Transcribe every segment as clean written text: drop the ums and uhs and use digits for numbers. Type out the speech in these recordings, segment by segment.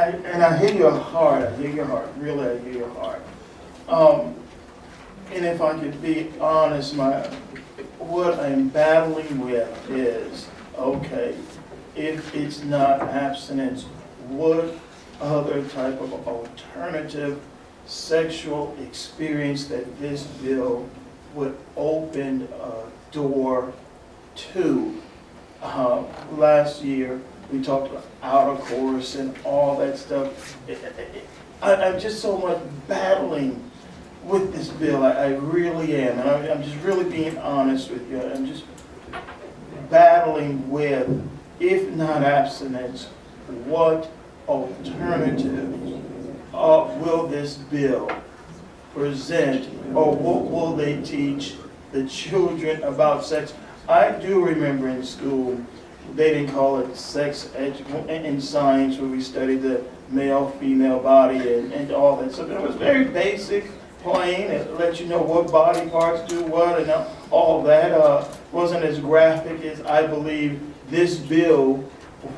I hear your heart, really I hear your heart. And if I could be honest, what I'm battling with is, okay, if it's not abstinence, what other type of alternative sexual experience that this bill would open a door to? Last year, we talked about outer course and all that stuff. I'm just so much battling with this bill. I really am. And I'm just really being honest with you. I'm just battling with, if not abstinence, what alternatives will this bill present, or what will they teach the children about sex? I do remember in school, they didn't call it sex in science, where we studied the male-female body and all that. So it was very basic, plain. It let you know what body parts do what, and all that. Wasn't as graphic as I believe this bill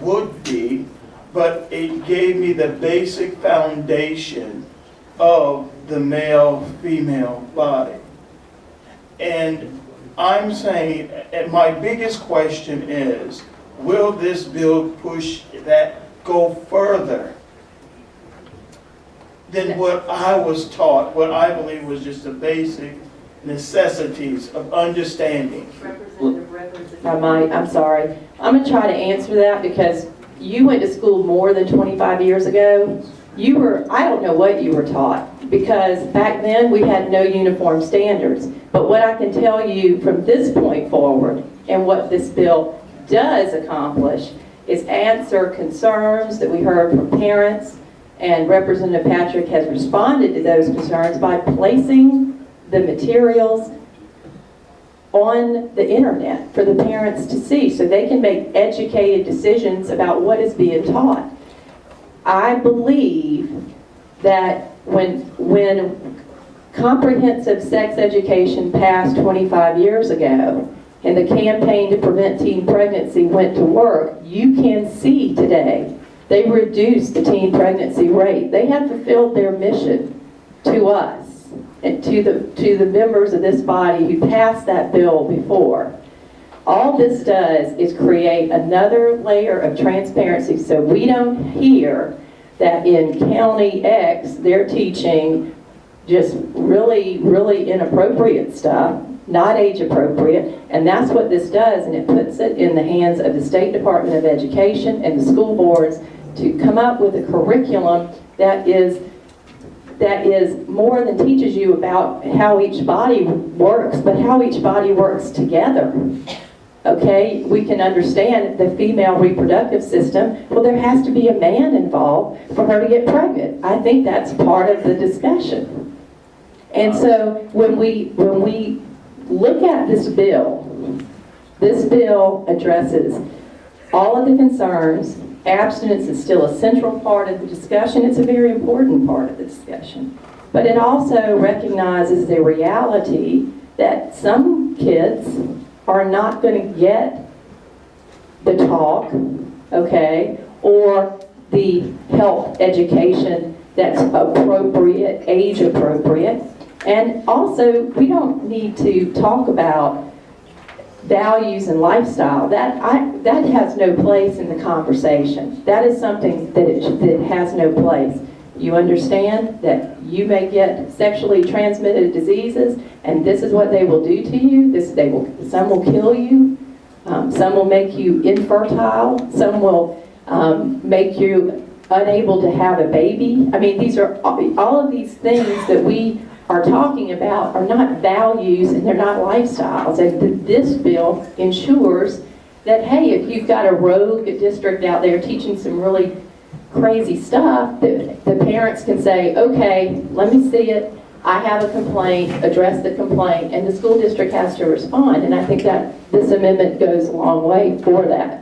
would be, but it gave me the basic foundation of the male-female body. And I'm saying, and my biggest question is, will this bill push that, go further than what I was taught, what I believe was just the basic necessities of understanding? I'm sorry. I'm going to try to answer that because you went to school more than 25 years ago. I don't know what you were taught, because back then we had no uniform standards. But what I can tell you from this point forward, and what this bill does accomplish, is answer concerns that we heard from parents, and Representative Patrick has responded to those concerns by placing the materials on the internet for the parents to see, so they can make educated decisions about what is being taught. I believe that when comprehensive sex education passed 25 years ago, and the campaign to prevent teen pregnancy went to work, you can see today they reduced the teen pregnancy rate. They have fulfilled their mission to us and to the members of this body who passed that bill before. All this does is create another layer of transparency, so we don't hear that in County X they're teaching just really, really inappropriate stuff, not age appropriate, and that's what this does, and it puts it in the hands of the State Department of Education and the school boards to come up with a curriculum that is more than teaches you about how each body works, but how each body works together. Okay, we can understand the female reproductive system. Well, there has to be a man involved for her to get pregnant. I think that's part of the discussion. And so when we look at this bill addresses all of the concerns. Abstinence is still a central part of the discussion. It's a very important part of the discussion. But it also recognizes the reality that some kids are not going to get the talk, okay, or the health education that's appropriate, age appropriate. And also, we don't need to talk about values and lifestyle. That has no place in the conversation. That is something that has no place. You understand that you may get sexually transmitted diseases, and this is what they will do to you. Some will kill you. Some will make you infertile. Some will make you unable to have a baby. I mean, these are all of these things that we are talking about are not values and they're not lifestyles. And this bill ensures that, hey, if you've got a rogue district out there teaching some really crazy stuff, that the parents can say, okay, let me see it, I have a complaint, address the complaint, and the school district has to respond. And I think that this amendment goes a long way for that.